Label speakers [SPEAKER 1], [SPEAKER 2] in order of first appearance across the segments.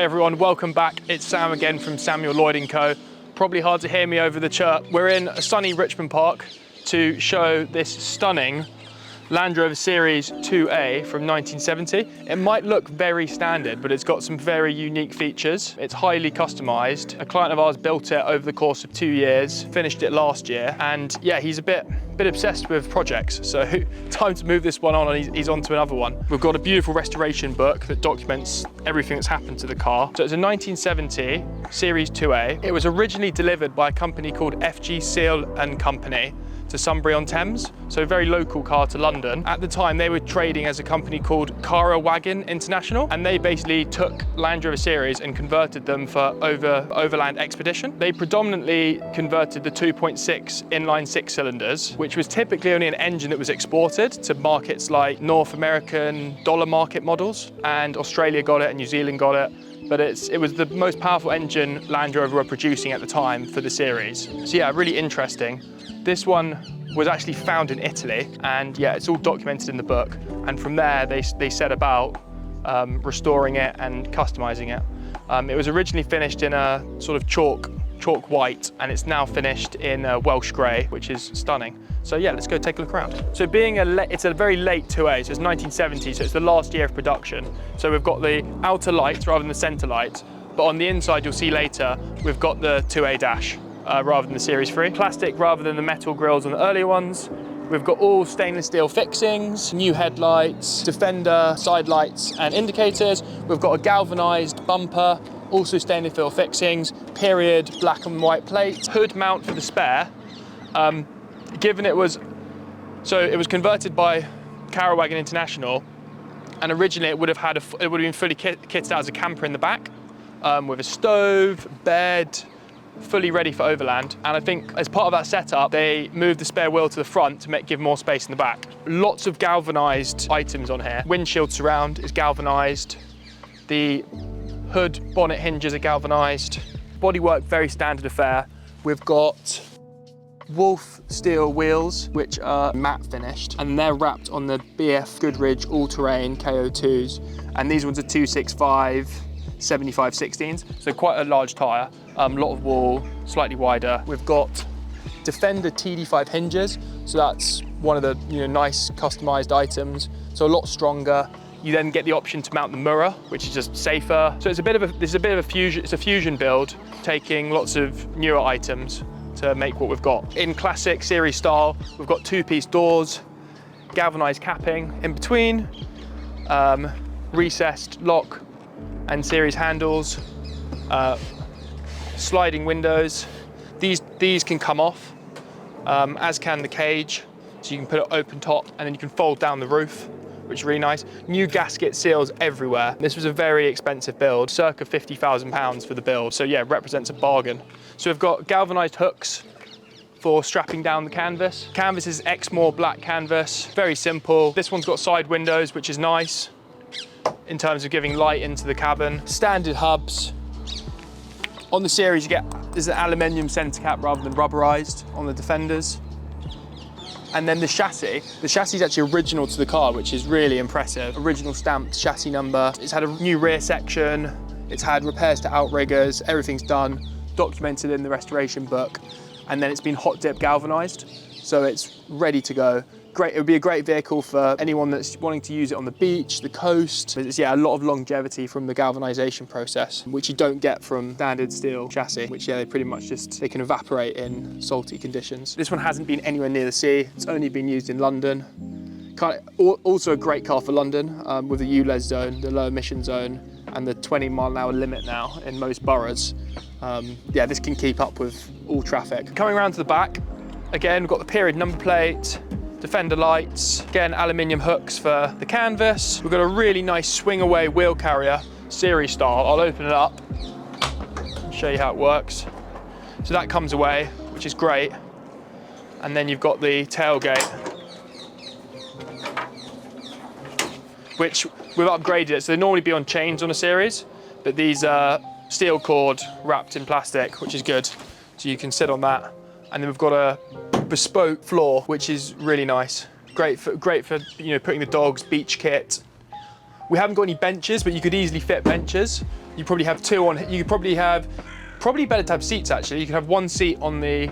[SPEAKER 1] Hey everyone, welcome back. It's Sam again from Samuel Lloyd & Co. Probably hard to hear me over the chirp. We're in a sunny Richmond Park to show this stunning Land Rover Series 2A from 1970. It might look very standard, but it's got some very unique features. It's highly customized. A client of ours built it over the course of 2 years, finished it last year, and yeah, he's a bit obsessed with projects. So time to move this one on, and he's on to another one. We've got a beautiful restoration book that documents everything that's happened to the car. So it's a 1970 Series 2A. It was originally delivered by a company called FG Seal & Company to Sunbury-on-Thames, so a very local car to London. At the time, they were trading as a company called Cara Wagon International, and they basically took Land Rover Series and converted them for overland expedition. They predominantly converted the 2.6 inline 6 cylinders, which was typically only an engine that was exported to markets like North American dollar market models, and Australia got it and New Zealand got it. But it was the most powerful engine Land Rover were producing at the time for the series. So yeah, really interesting. This one was actually found in Italy, and yeah, it's all documented in the book. And from there, they set about restoring it and customizing it. It was originally finished in a sort of chalk white, and it's now finished in Welsh grey, which is stunning. So yeah, let's go take a look around. So it's a very late 2A, so it's 1970, so it's the last year of production. So we've got the outer lights rather than the centre light, but on the inside, you'll see later, we've got the 2A dash rather than the Series 3. Plastic rather than the metal grills on the earlier ones. We've got all stainless steel fixings, new headlights, Defender, side lights and indicators. We've got a galvanised bumper, also stainless steel fixings, period black and white plates, hood mount for the spare. Given it was converted by Cara Wagon International, and originally it would have been fully kitted out as a camper in the back, with a stove, bed, fully ready for overland. And I think as part of that setup, they moved the spare wheel to the front to give more space in the back. Lots of galvanised items on here. Windshield surround is galvanised. The hood bonnet hinges are galvanised. Bodywork, very standard affair. We've got Wolf steel wheels, which are matte finished, and they're wrapped on the BF Goodrich all-terrain KO2s. And these ones are 265, 75/16s, so quite a large tyre. A lot of wall, slightly wider. We've got Defender TD5 hinges, so that's one of the nice customised items. So a lot stronger. You then get the option to mount the mirror, which is just safer. So it's a bit of a fusion. It's a fusion build, taking lots of newer items to make what we've got. In classic series style, we've got two-piece doors, galvanised capping in between, recessed lock and series handles, sliding windows. These can come off, as can the cage. So you can put it open top, and then you can fold down the roof, which is really nice. New gasket seals everywhere. This was a very expensive build, circa £50,000 for the build. So yeah, it represents a bargain. So we've got galvanised hooks for strapping down the canvas. Canvas is Exmoor black canvas, very simple. This one's got side windows, which is nice in terms of giving light into the cabin. Standard hubs. On the Series, there's an aluminium centre cap rather than rubberised on the Defenders. And then the chassis is actually original to the car, which is really impressive. Original stamped chassis number. It's had a new rear section. It's had repairs to outriggers. Everything's done, documented in the restoration book. And then it's been hot dip galvanised, so it's ready to go. Great, it would be a great vehicle for anyone that's wanting to use it on the beach, the coast. It's, yeah, a lot of longevity from the galvanisation process, which you don't get from standard steel chassis, which they pretty much they can evaporate in salty conditions. This one hasn't been anywhere near the sea. It's only been used in London. Also a great car for London, with the ULEZ zone, the low emission zone, and the 20-mile-an-hour limit now in most boroughs. Yeah, this can keep up with all traffic. Coming around to the back, again, we've got the period number plate, Defender lights, again, aluminium hooks for the canvas. We've got a really nice swing away wheel carrier, series style. I'll open it up and show you how it works. So that comes away, which is great. And then you've got the tailgate, which we've upgraded it. So they normally be on chains on a series, but these are steel cord wrapped in plastic, which is good. So you can sit on that. And then we've got a bespoke floor, which is really nice. Great for putting the dog's beach kit. We haven't got any benches, but you could easily fit benches. You probably have two on, you could probably have, probably better to have seats actually. You could have one seat on the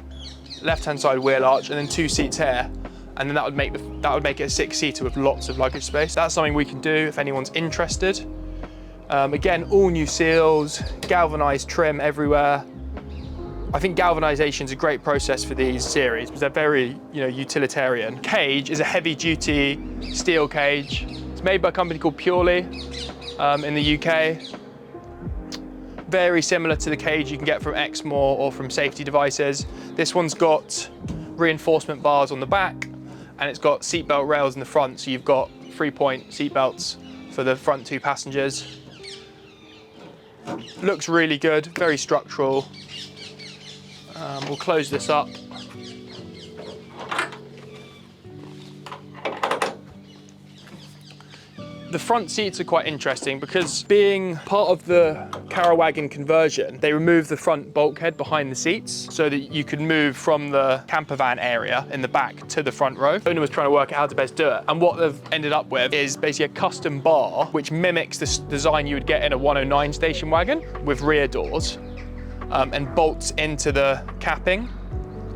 [SPEAKER 1] left-hand side wheel arch and then two seats here. And then that would make it a six-seater with lots of luggage space. That's something we can do if anyone's interested. Again, all new seals, galvanized trim everywhere. I think galvanization is a great process for these series because they're very, utilitarian. Cage is a heavy-duty steel cage. It's made by a company called Purely in the UK. Very similar to the cage you can get from Exmoor or from Safety Devices. This one's got reinforcement bars on the back and it's got seatbelt rails in the front, so you've got 3-point seatbelts for the front two passengers. Looks really good, very structural. We'll close this up. The front seats are quite interesting because being part of the Carawagon conversion, they removed the front bulkhead behind the seats so that you could move from the camper van area in the back to the front row. The owner was trying to work out how to best do it. And what they've ended up with is basically a custom bar, which mimics the design you would get in a 109 station wagon with rear doors and bolts into the capping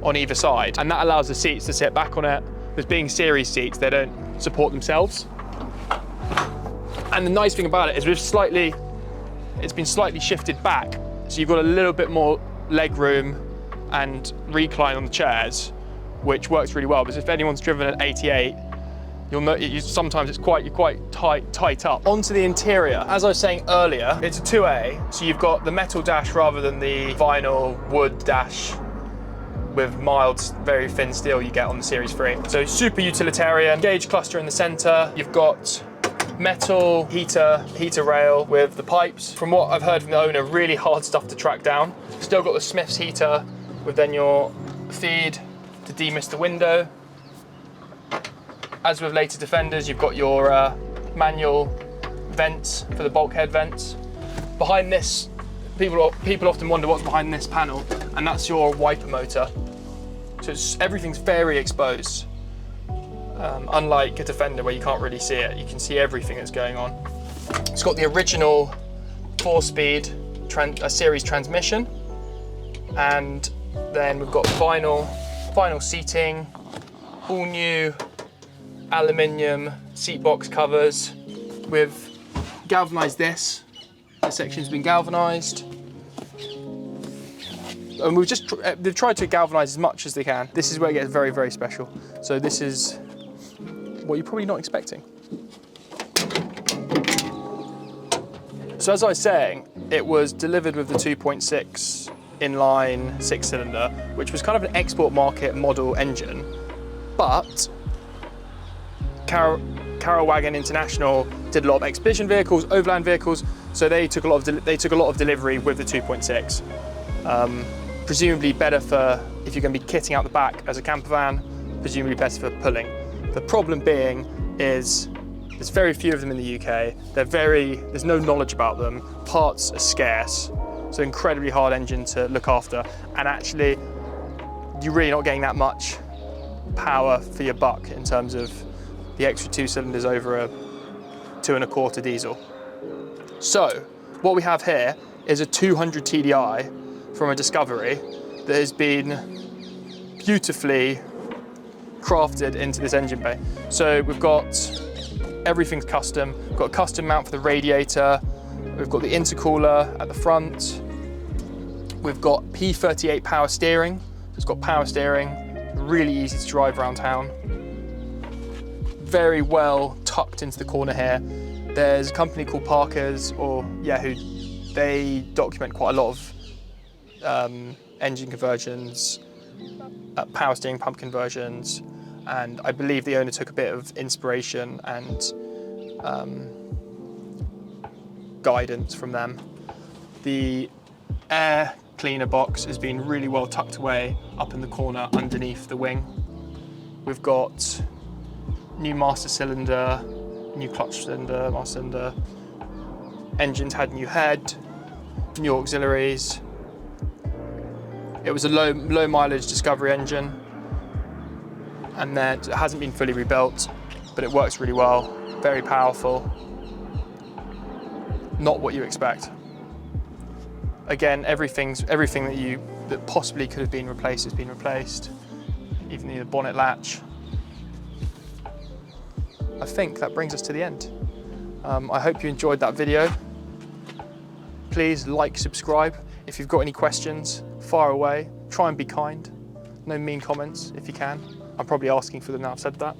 [SPEAKER 1] on either side. And that allows the seats to sit back on it. Because being series seats, they don't support themselves. And the nice thing about it is it's been slightly shifted back. So you've got a little bit more leg room and recline on the chairs, which works really well. Because if anyone's driven an 88, you'll know sometimes you're quite tight up. Onto the interior. As I was saying earlier, it's a 2A. So you've got the metal dash rather than the vinyl wood dash with mild, very thin steel you get on the Series 3. So super utilitarian. Gauge cluster in the center. You've got metal heater rail with the pipes. From what I've heard from the owner, really hard stuff to track down. Still got the Smith's heater with then your feed to demist the window. As with later Defenders, you've got your manual vents for the bulkhead vents. Behind this, people often wonder what's behind this panel, and that's your wiper motor. So everything's very exposed. Unlike a Defender where you can't really see it, you can see everything that's going on. It's got the original 4-speed series transmission, and then we've got vinyl seating, all new aluminium seat box covers. We've galvanized this section's been galvanized. And they've tried to galvanize as much as they can. This is where it gets very, very special. So this is what you're probably not expecting. So as I was saying, it was delivered with the 2.6 inline 6-cylinder, which was kind of an export market model engine, but Carawagon International did a lot of expedition vehicles, overland vehicles, so they took a lot of delivery with the 2.6. Presumably better for if you're going to be kitting out the back as a camper van, presumably better for pulling. The problem being is there's very few of them in the UK. There's no knowledge about them. Parts are scarce, so incredibly hard engine to look after. And actually, you're really not getting that much power for your buck in terms of the extra 2 cylinders over a 2.25 diesel. So what we have here is a 200 TDI from a Discovery that has been beautifully crafted into this engine bay. So we've got everything's custom. We've got a custom mount for the radiator. We've got the intercooler at the front. We've got P38 power steering. It's got power steering, really easy to drive around town. Very well tucked into the corner here. There's a company called Parker's, or Yahoo. They document quite a lot of engine conversions, power steering pump conversions, and I believe the owner took a bit of inspiration and guidance from them. The air cleaner box has been really well tucked away up in the corner underneath the wing. We've got new master cylinder, new clutch cylinder, master cylinder. Engine's had new head, new auxiliaries. It was a low mileage Discovery engine, and then it hasn't been fully rebuilt, but it works really well, very powerful. Not what you expect. Again, everything that possibly could have been replaced has been replaced, even the bonnet latch. I think that brings us to the end. I hope you enjoyed that video. Please like, subscribe. If you've got any questions, fire away. Try and be kind. No mean comments if you can. I'm probably asking for them now I've said that.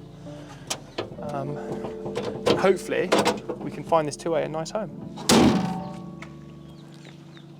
[SPEAKER 1] Hopefully we can find this 2A a nice home.